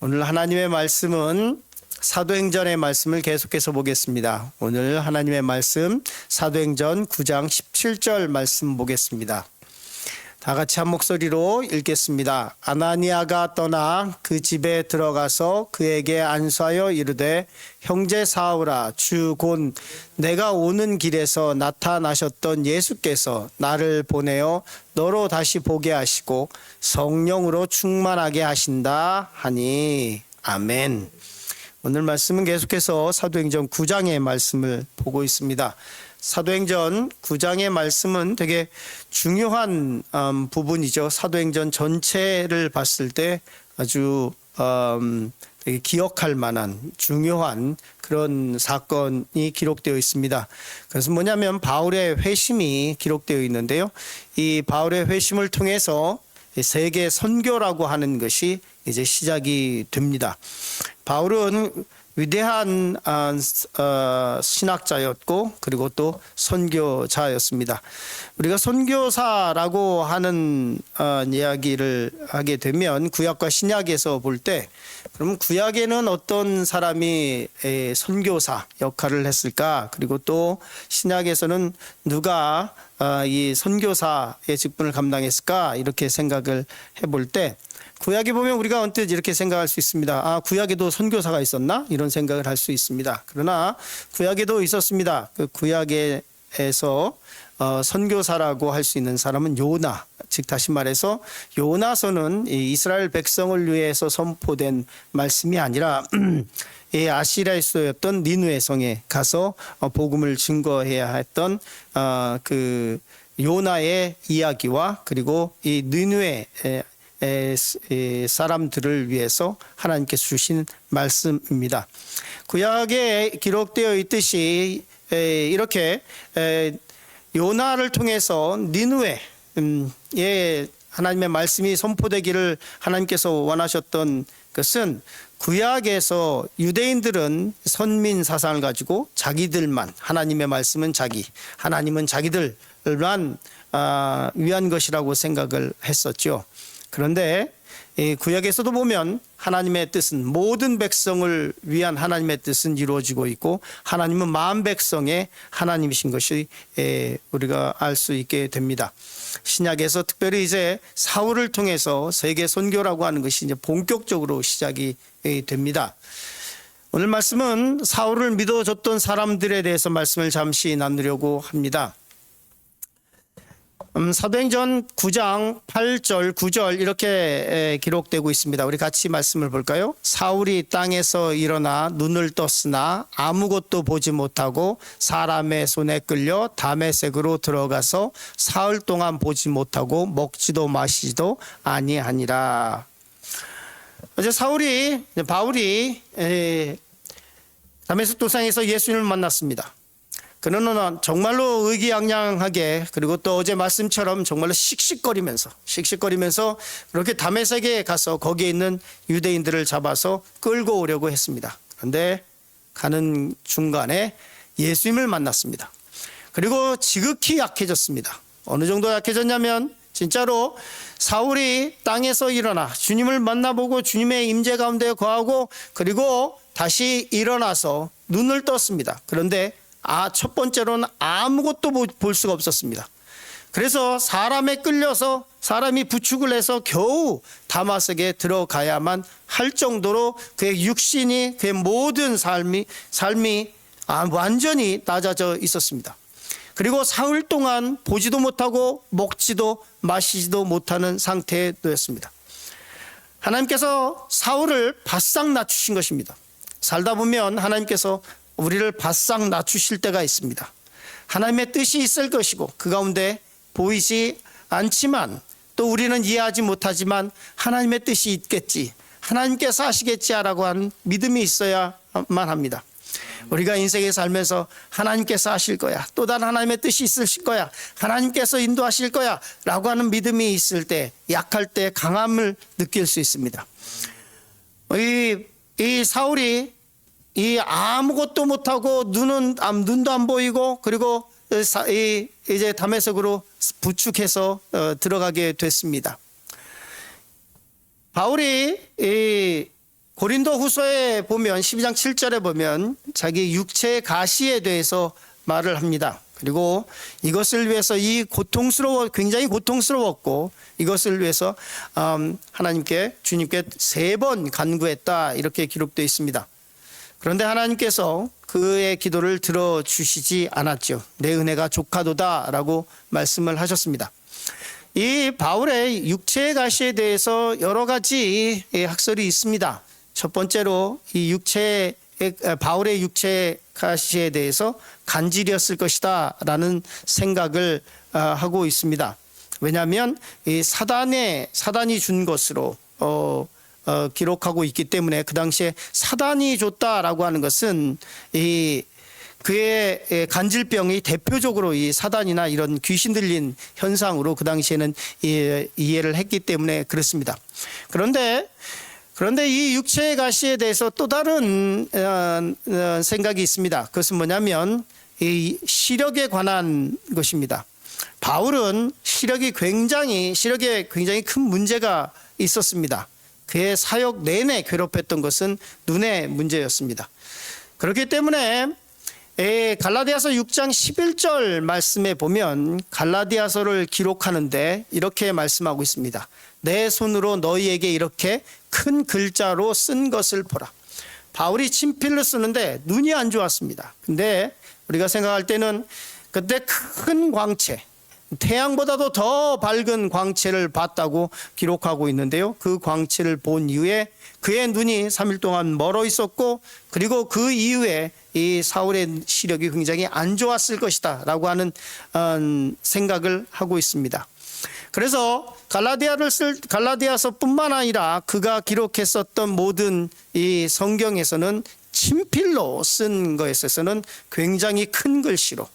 오늘 하나님의 말씀은 사도행전의 말씀을 계속해서 보겠습니다. 오늘 하나님의 말씀 사도행전 9장 17절 말씀 보겠습니다. 다 같이 한 목소리로 읽겠습니다. 아나니아가 떠나 그 집에 들어가서 그에게 안수하여 이르되 형제 사울아 주 곧 내가 오는 길에서 나타나셨던 예수께서 나를 보내어 너로 다시 보게 하시고 성령으로 충만하게 하신다 하니 아멘. 오늘 말씀은 계속해서 사도행전 9장의 말씀을 보고 있습니다. 사도행전 9장의 말씀은 되게 중요한 부분이죠. 사도행전 전체를 봤을 때 아주 되게 기억할 만한 중요한 그런 사건이 기록되어 있습니다. 그래서 뭐냐면 바울의 회심이 기록되어 있는데요. 이 바울의 회심을 통해서 세계 선교라고 하는 것이 이제 시작이 됩니다. 바울은 위대한 신학자였고 그리고 또 선교자였습니다. 우리가 선교사라고 하는 이야기를 하게 되면 구약과 신약에서 볼 때 그럼 구약에는 어떤 사람이 선교사 역할을 했을까? 그리고 또 신약에서는 누가 이 선교사의 직분을 감당했을까? 이렇게 생각을 해볼 때 구약에 보면 우리가 언뜻 이렇게 생각할 수 있습니다. 구약에도 선교사가 있었나? 이런 생각을 할 수 있습니다. 그러나 구약에도 있었습니다. 그 구약에서 선교사라고 할 수 있는 사람은 요나, 즉 다시 말해서 요나서는 이스라엘 백성을 위해서 선포된 말씀이 아니라 아시리아의 수도였던 니느웨 성에 가서 복음을 증거해야 했던 그 요나의 이야기와 그리고 이 니느웨 사람들을 위해서 하나님께서 주신 말씀입니다. 구약에 기록되어 있듯이 이렇게 요나를 통해서 니느웨에 하나님의 말씀이 선포되기를 하나님께서 원하셨던 것은 구약에서 유대인들은 선민 사상을 가지고 자기들만 하나님의 말씀은 하나님은 자기들만 위한 것이라고 생각을 했었죠. 그런데 구약에서도 보면 하나님의 뜻은 모든 백성을 위한 하나님의 뜻은 이루어지고 있고 하나님은 마음 백성의 하나님이신 것이 우리가 알 수 있게 됩니다. 신약에서 특별히 이제 사울을 통해서 세계 선교라고 하는 것이 이제 본격적으로 시작이 됩니다. 오늘 말씀은 사울을 믿어줬던 사람들에 대해서 말씀을 잠시 나누려고 합니다. 사도행전 9장 8절 9절 이렇게 기록되고 있습니다. 우리 같이 말씀을 볼까요? 사울이 땅에서 일어나 눈을 떴으나 아무것도 보지 못하고 사람의 손에 끌려 다메섹으로 들어가서 사흘 동안 보지 못하고 먹지도 마시지도 아니하니라. 어제 바울이 다메섹 도상에서 예수님을 만났습니다. 그는 정말로 의기양양하게 그리고 또 어제 말씀처럼 정말로 씩씩거리면서 그렇게 다메섹에 가서 거기에 있는 유대인들을 잡아서 끌고 오려고 했습니다. 그런데 가는 중간에 예수님을 만났습니다. 그리고 지극히 약해졌습니다. 어느 정도 약해졌냐면 진짜로 사울이 땅에서 일어나 주님을 만나보고 주님의 임재 가운데 거하고 그리고 다시 일어나서 눈을 떴습니다. 그런데 첫 번째로는 아무것도 볼 수가 없었습니다. 그래서 사람에 끌려서 사람이 부축을 해서 겨우 다메섹에 들어가야만 할 정도로 그의 육신이 그의 모든 삶이 완전히 낮아져 있었습니다. 그리고 사흘 동안 보지도 못하고 먹지도 마시지도 못하는 상태에 놓였습니다. 하나님께서 사울을 바싹 낮추신 것입니다. 살다 보면 하나님께서 우리를 바싹 낮추실 때가 있습니다. 하나님의 뜻이 있을 것이고 그 가운데 보이지 않지만 또 우리는 이해하지 못하지만 하나님의 뜻이 있겠지, 하나님께서 하시겠지라고 하는 믿음이 있어야만 합니다. 우리가 인생에 살면서 하나님께서 하실 거야, 또 다른 하나님의 뜻이 있으실 거야, 하나님께서 인도하실 거야 라고 하는 믿음이 있을 때, 약할 때 강함을 느낄 수 있습니다. 이 사울이 아무것도 못하고 눈도 안 보이고 그리고 이제 다메섹으로 부축해서 들어가게 됐습니다. 바울이 고린도 후서에 보면 12장 7절에 보면 자기 육체의 가시에 대해서 말을 합니다. 그리고 이것을 위해서 굉장히 고통스러웠고 이것을 위해서 하나님께 주님께 3번 간구했다 이렇게 기록되어 있습니다. 그런데 하나님께서 그의 기도를 들어주시지 않았죠. 내 은혜가 족하도다라고 말씀을 하셨습니다. 이 바울의 육체의 가시에 대해서 여러 가지 학설이 있습니다. 첫 번째로 바울의 육체의 가시에 대해서 간질이었을 것이다 라는 생각을 하고 있습니다. 왜냐하면 이 사단이 준 것으로 기록하고 있기 때문에 그 당시에 사단이 줬다라고 하는 것은 그의 간질병이 대표적으로 이 사단이나 이런 귀신 들린 현상으로 그 당시에는 이해를 했기 때문에 그렇습니다. 그런데 이 육체의 가시에 대해서 또 다른 생각이 있습니다. 그것은 뭐냐면 이 시력에 관한 것입니다. 바울은 시력에 굉장히 큰 문제가 있었습니다. 그의 사역 내내 괴롭혔던 것은 눈의 문제였습니다. 그렇기 때문에 갈라디아서 6장 11절 말씀에 보면 갈라디아서를 기록하는데 이렇게 말씀하고 있습니다. 내 손으로 너희에게 이렇게 큰 글자로 쓴 것을 보라. 바울이 친필로 쓰는데 눈이 안 좋았습니다. 근데 우리가 생각할 때는 그때 큰 광채, 태양보다도 더 밝은 광채를 봤다고 기록하고 있는데요. 그 광채를 본 이후에 그의 눈이 3일 동안 멀어 있었고 그리고 그 이후에 이 사울의 시력이 굉장히 안 좋았을 것이다 라고 하는 생각을 하고 있습니다. 그래서 갈라디아서뿐만 아니라 그가 기록했었던 모든 이 성경에서는 친필로 쓴 것에 있어서는 굉장히 큰 글씨로,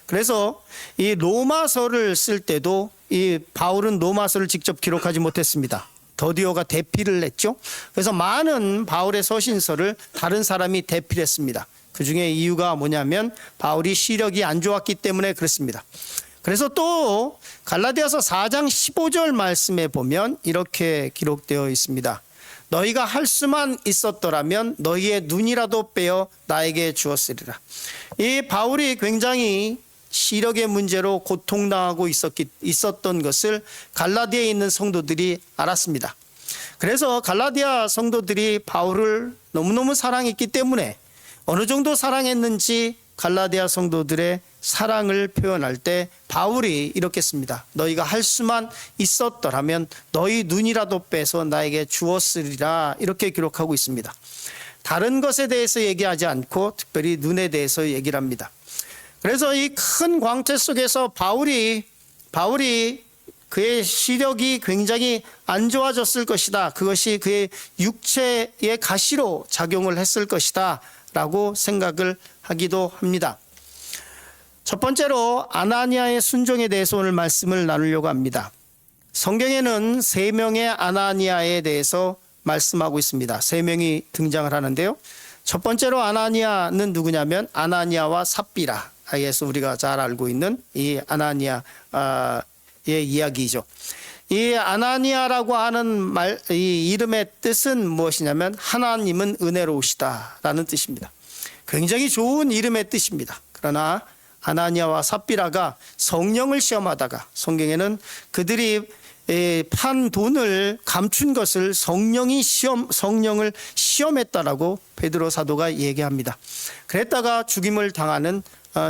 그래서 이 로마서를 쓸 때도 이 바울은 로마서를 직접 기록하지 못했습니다. 더디오가 대필을 했죠. 그래서 많은 바울의 서신서를 다른 사람이 대필했습니다. 그 중에 이유가 뭐냐면 바울이 시력이 안 좋았기 때문에 그렇습니다. 그래서 또 갈라디아서 4장 15절 말씀에 보면 이렇게 기록되어 있습니다. 너희가 할 수만 있었더라면 너희의 눈이라도 빼어 나에게 주었으리라. 이 바울이 굉장히 시력의 문제로 고통당하고 있었던 것을 갈라디아에 있는 성도들이 알았습니다. 그래서 갈라디아 성도들이 바울을 너무너무 사랑했기 때문에 어느 정도 사랑했는지 갈라디아 성도들의 사랑을 표현할 때 바울이 이렇게 씁니다. 너희가 할 수만 있었더라면 너희 눈이라도 빼서 나에게 주었으리라 이렇게 기록하고 있습니다. 다른 것에 대해서 얘기하지 않고 특별히 눈에 대해서 얘기를 합니다. 그래서 이 큰 광채 속에서 바울이 그의 시력이 굉장히 안 좋아졌을 것이다. 그것이 그의 육체의 가시로 작용을 했을 것이다 라고 생각을 하기도 합니다. 첫 번째로 아나니아의 순종에 대해서 오늘 말씀을 나누려고 합니다. 성경에는 3명의 아나니아에 대해서 말씀하고 있습니다. 3명이 등장을 하는데요. 첫 번째로 아나니아는 누구냐면 아나니아와 삽비라, 에서 우리가 잘 알고 있는 이 아나니아의 이야기죠. 이 아나니아라고 하는 이 이름의 뜻은 무엇이냐면 하나님은 은혜로우시다라는 뜻입니다. 굉장히 좋은 이름의 뜻입니다. 그러나 아나니아와 삽비라가 성령을 시험하다가 성경에는 그들이 판 돈을 감춘 것을 성령을 시험했다라고 베드로 사도가 얘기합니다. 그랬다가 죽임을 당하는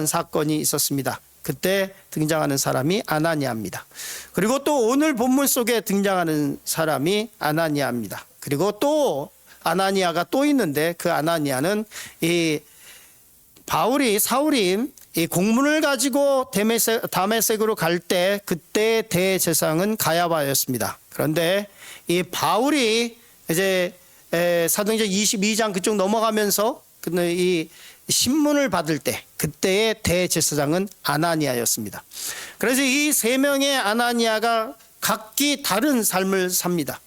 사건이 있었습니다. 그때 등장하는 사람이 아나니아입니다. 그리고 또 오늘 본문 속에 등장하는 사람이 아나니아입니다. 그리고 또 아나니아가 또 있는데 그 아나니아는 이 사울이 이 공문을 가지고 다메섹으로 갈 때 그때 대제사장은 가야바였습니다. 그런데 이 바울이 이제 사도행전 22장 그쪽 넘어가면서 이 신문을 받을 때 그때의 대제사장은 아나니아였습니다. 그래서 이 3명의 아나니아가 각기 다른 삶을 삽니다.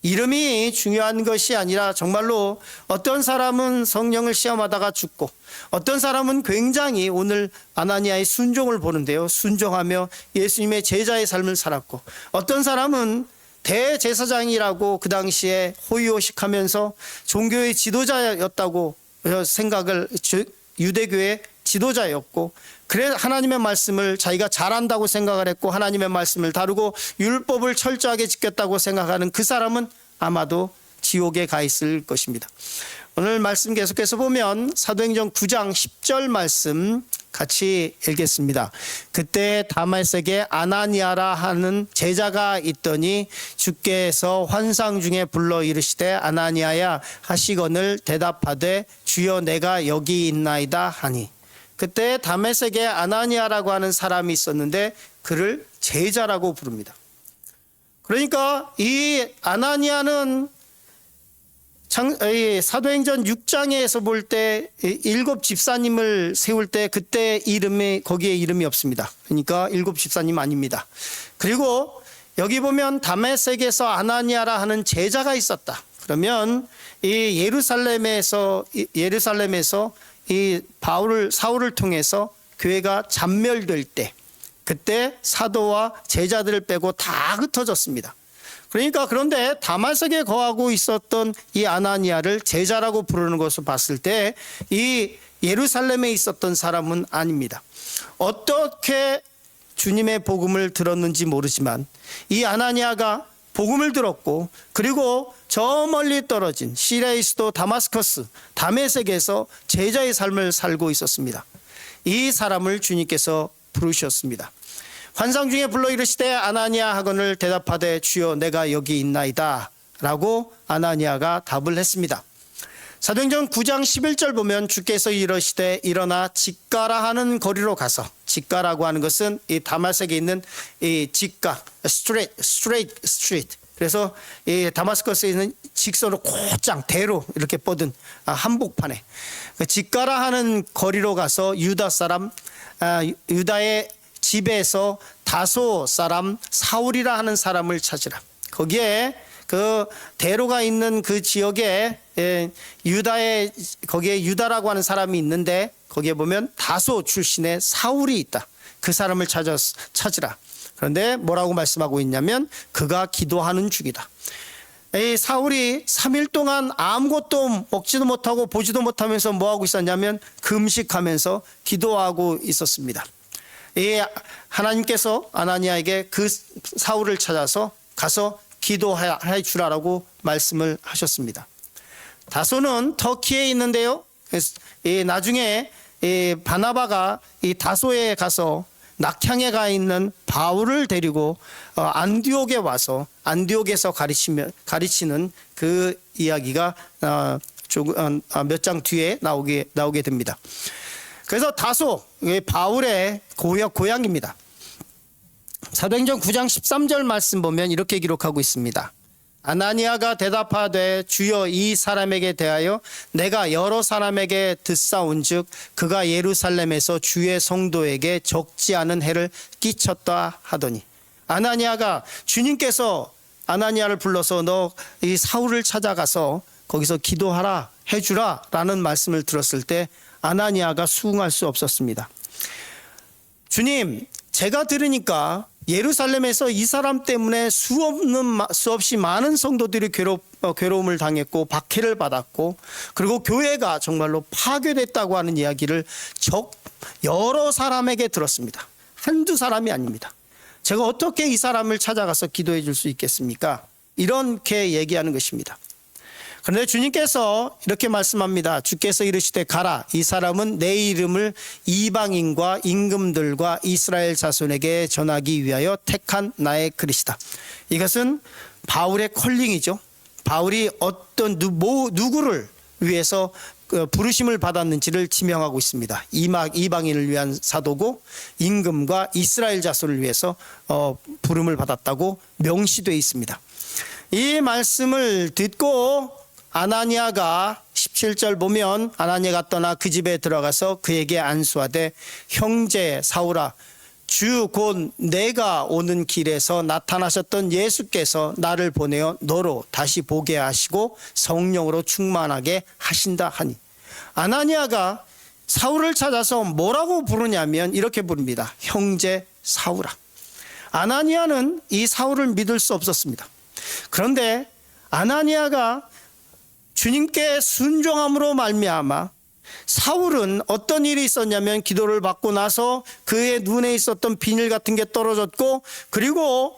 이름이 중요한 것이 아니라 정말로 어떤 사람은 성령을 시험하다가 죽고 어떤 사람은 굉장히 오늘 아나니아의 순종을 보는데요. 순종하며 예수님의 제자의 삶을 살았고 어떤 사람은 대제사장이라고 그 당시에 호의호식하면서 종교의 지도자였다고 생각을, 유대교의 지도자였고, 그래 하나님의 말씀을 자기가 잘한다고 생각을 했고 하나님의 말씀을 다루고 율법을 철저하게 지켰다고 생각하는 그 사람은 아마도 지옥에 가 있을 것입니다. 오늘 말씀 계속해서 보면 사도행전 9장 10절 말씀 같이 읽겠습니다. 그때 다메섹에 아나니아라 하는 제자가 있더니 주께서 환상 중에 불러 이르시되 아나니아야 하시거늘 대답하되 주여 내가 여기 있나이다 하니. 그때 다메섹에 아나니아라고 하는 사람이 있었는데 그를 제자라고 부릅니다. 그러니까 이 아나니아는 사도행전 6장에서 볼 때 7 집사님을 세울 때 그때 거기에 이름이 없습니다. 그러니까 7 집사님 아닙니다. 그리고 여기 보면 다메섹에서 아나니아라 하는 제자가 있었다. 그러면 이 예루살렘에서 이 사울을 통해서 교회가 잔멸될 때 그때 사도와 제자들을 빼고 다 흩어졌습니다. 그러니까 그런데 다메섹에 거하고 있었던 이 아나니아를 제자라고 부르는 것을 봤을 때 이 예루살렘에 있었던 사람은 아닙니다. 어떻게 주님의 복음을 들었는지 모르지만 이 아나니아가 복음을 들었고 그리고 저 멀리 떨어진 시리아의 수도 다마스커스 다메섹에서 제자의 삶을 살고 있었습니다. 이 사람을 주님께서 부르셨습니다. 환상 중에 불러 이르시되 아나니아 하거늘 대답하되 주여 내가 여기 있나이다 라고 아나니아가 답을 했습니다. 사도행전 9장 11절 보면 주께서 이르시되 일어나 직가라 하는 거리로 가서, 직가라고 하는 것은 이 다마섹에 있는 이 직가 스트레이트, 그래서 이 다마스커스에 있는 직선으로 곧장 대로 이렇게 뻗은 한복판에 그 직가라 하는 거리로 가서 유다 사람 유다의 집에서 다소 사람 사울이라 하는 사람을 찾으라. 거기에 그 대로가 있는 그 지역에 거기에 유다라고 하는 사람이 있는데 거기에 보면 다소 출신의 사울이 있다. 그 사람을 찾으라. 그런데 뭐라고 말씀하고 있냐면 그가 기도하는 중이다. 이 사울이 3일 동안 아무것도 먹지도 못하고 보지도 못하면서 뭐하고 있었냐면 금식하면서 기도하고 있었습니다. 이 하나님께서 아나니아에게 그 사울을 찾아서 가서 기도해 주라라고 말씀을 하셨습니다. 다소는 터키에 있는데요. 나중에 바나바가 이 다소에 가서 낙향에 가 있는 바울을 데리고 안디옥에 와서 안디옥에서 가르치는 그 이야기가 몇 장 뒤에 나오게 됩니다. 그래서 다소 바울의 고향입니다. 사도행전 9장 13절 말씀 보면 이렇게 기록하고 있습니다. 아나니아가 대답하되 주여 이 사람에게 대하여 내가 여러 사람에게 듣사온즉 그가 예루살렘에서 주의 성도에게 적지 않은 해를 끼쳤다 하더니, 아나니아가 주님께서 아나니아를 불러서 너 이 사울을 찾아가서 거기서 기도하라 해주라 라는 말씀을 들었을 때 아나니아가 수긍할 수 없었습니다. 주님, 제가 들으니까 예루살렘에서 이 사람 때문에 수없이 많은 성도들이 괴로움을 당했고 박해를 받았고 그리고 교회가 정말로 파괴됐다고 하는 이야기를 여러 사람에게 들었습니다. 한두 사람이 아닙니다. 제가 어떻게 이 사람을 찾아가서 기도해 줄 수 있겠습니까? 이렇게 얘기하는 것입니다. 그런데 주님께서 이렇게 말씀합니다. 주께서 이르시되 가라. 이 사람은 내 이름을 이방인과 임금들과 이스라엘 자손에게 전하기 위하여 택한 나의 그릇이다. 이것은 바울의 컬링이죠. 바울이 어떤 누구를 위해서 부르심을 받았는지를 지명하고 있습니다. 이방인을 위한 사도고 임금과 이스라엘 자손을 위해서 부름을 받았다고 명시되어 있습니다. 이 말씀을 듣고 아나니아가 17절 보면 아나니아가 떠나 그 집에 들어가서 그에게 안수하되 형제 사울아, 주 곧 내가 오는 길에서 나타나셨던 예수께서 나를 보내어 너로 다시 보게 하시고 성령으로 충만하게 하신다 하니. 아나니아가 사울을 찾아서 뭐라고 부르냐면 이렇게 부릅니다. 형제 사울아. 아나니아는 이 사울을 믿을 수 없었습니다. 그런데 아나니아가 주님께 순종함으로 말미암아 사울은 어떤 일이 있었냐면 기도를 받고 나서 그의 눈에 있었던 비늘 같은 게 떨어졌고 그리고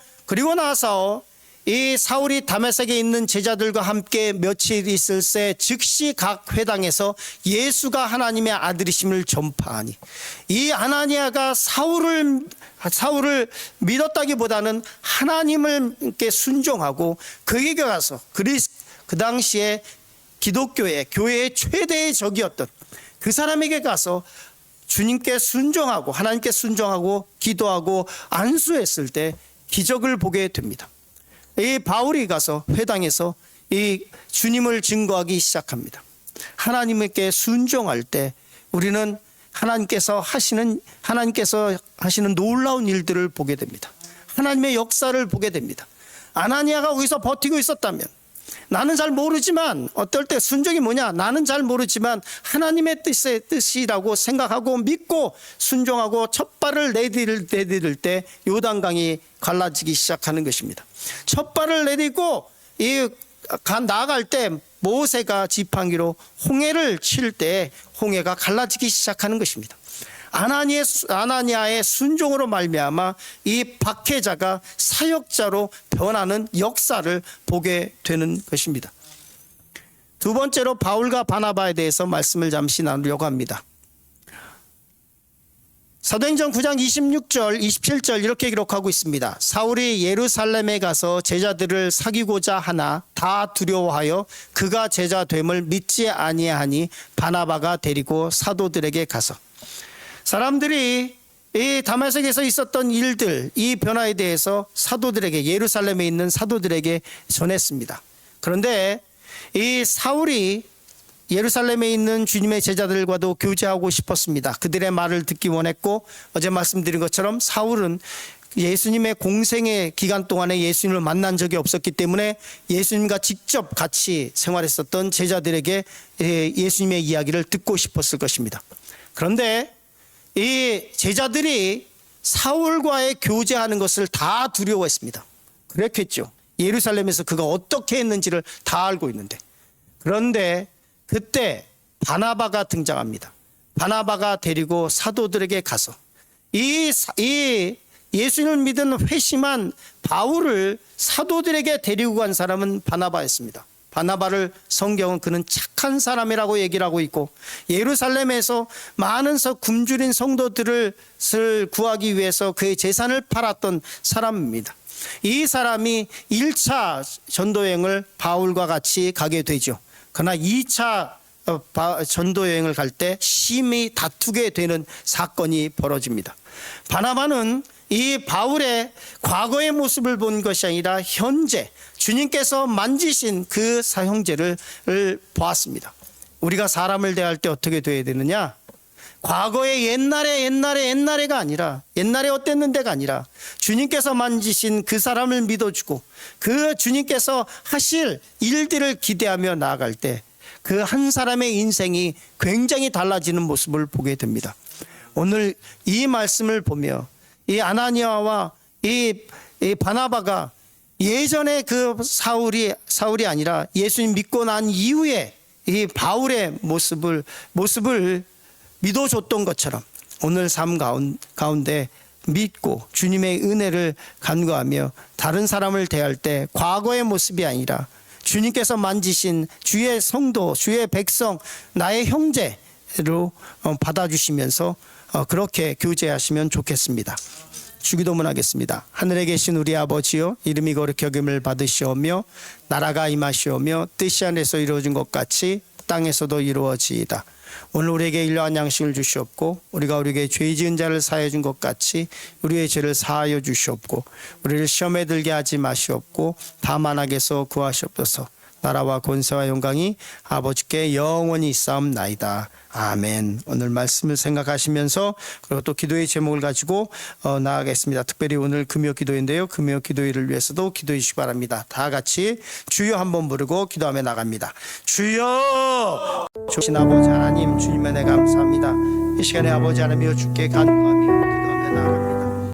나서 이 사울이 다메섹에 있는 제자들과 함께 며칠 있을 새 즉시 각 회당에서 예수가 하나님의 아들이심을 전파하니 이 아나니아가 사울을 믿었다기보다는 하나님께 순종하고 그에게 가서 그 당시에 교회의 최대의 적이었던 그 사람에게 가서 주님께 순종하고 하나님께 순종하고 기도하고 안수했을 때 기적을 보게 됩니다. 이 바울이 가서 회당에서 이 주님을 증거하기 시작합니다. 하나님께 순종할 때 우리는 하나님께서 하시는 놀라운 일들을 보게 됩니다. 하나님의 역사를 보게 됩니다. 아나니아가 거기서 버티고 있었다면 나는 잘 모르지만 어떨 때 순종이 뭐냐? 나는 잘 모르지만 하나님의 뜻이라고 생각하고 믿고 순종하고 첫 발을 내디딜 때 요단강이 갈라지기 시작하는 것입니다. 첫 발을 내딛고 나아갈 때 모세가 지팡이로 홍해를 칠 때 홍해가 갈라지기 시작하는 것입니다. 아나니아의 순종으로 말미암아 이 박해자가 사역자로 변하는 역사를 보게 되는 것입니다. 두 번째로 바울과 바나바에 대해서 말씀을 잠시 나누려고 합니다. 사도행전 9장 26절 27절 이렇게 기록하고 있습니다. 사울이 예루살렘에 가서 제자들을 사귀고자 하나 다 두려워하여 그가 제자됨을 믿지 아니하니 바나바가 데리고 사도들에게 가서 사람들이 이 다메섹에서 있었던 일들, 이 변화에 대해서 사도들에게, 예루살렘에 있는 사도들에게 전했습니다. 그런데 이 사울이 예루살렘에 있는 주님의 제자들과도 교제하고 싶었습니다. 그들의 말을 듣기 원했고 어제 말씀드린 것처럼 사울은 예수님의 공생의 기간 동안에 예수님을 만난 적이 없었기 때문에 예수님과 직접 같이 생활했었던 제자들에게 예수님의 이야기를 듣고 싶었을 것입니다. 그런데 이 제자들이 사울과의 교제하는 것을 다 두려워했습니다. 그랬겠죠. 예루살렘에서 그가 어떻게 했는지를 다 알고 있는데. 그런데 그때 바나바가 등장합니다. 바나바가 데리고 사도들에게 가서 이 예수님을 믿은 회심한 바울을 사도들에게 데리고 간 사람은 바나바였습니다. 바나바를 성경은 그는 착한 사람이라고 얘기를 하고 있고 예루살렘에서 많은 굶주린 성도들을 구하기 위해서 그의 재산을 팔았던 사람입니다. 이 사람이 1차 전도여행을 바울과 같이 가게 되죠. 그러나 2차 전도여행을 갈 때 심히 다투게 되는 사건이 벌어집니다. 바나바는 이 바울의 과거의 모습을 본 것이 아니라 현재 주님께서 만지신 그 형제를 보았습니다. 우리가 사람을 대할 때 어떻게 돼야 되느냐? 과거의 옛날에가 아니라 옛날에 어땠는데가 아니라 주님께서 만지신 그 사람을 믿어주고 그 주님께서 하실 일들을 기대하며 나아갈 때 그 한 사람의 인생이 굉장히 달라지는 모습을 보게 됩니다. 오늘 이 말씀을 보며 이 아나니아와 이 바나바가 예전에 그 사울이 아니라 예수님 믿고 난 이후에 이 바울의 모습을 믿어줬던 것처럼 오늘 삶 가운데 믿고 주님의 은혜를 간구하며 다른 사람을 대할 때 과거의 모습이 아니라 주님께서 만지신 주의 성도, 주의 백성, 나의 형제로 받아주시면서 그렇게 교제하시면 좋겠습니다. 주기도문 하겠습니다. 하늘에 계신 우리 아버지여, 이름이 거룩히 여김을 받으시오며 나라가 임하시오며 뜻이 하늘에서 이루어진 것 같이 땅에서도 이루어지이다. 오늘 우리에게 일용할 양식을 주시옵고 우리가 우리에게 죄 지은 자를 사하여 준 것 같이 우리의 죄를 사하여 주시옵고 우리를 시험에 들게 하지 마시옵고 다만 악에서 구하시옵소서. 나라와 권세와 영광이 아버지께 영원히 있사옵나이다. 아멘. 오늘 말씀을 생각하시면서 그리고 또 기도의 제목을 가지고 나아가겠습니다. 특별히 오늘 금요 기도인데요. 금요 기도일을 위해서도 기도해 주시기 바랍니다. 다 같이 주여 한번 부르고 기도하며 나갑니다. 주여! 좋으신 아버지 하나님, 주님의 은혜 감사합니다. 이 시간에 아버지 하나님이여 주께 간구하며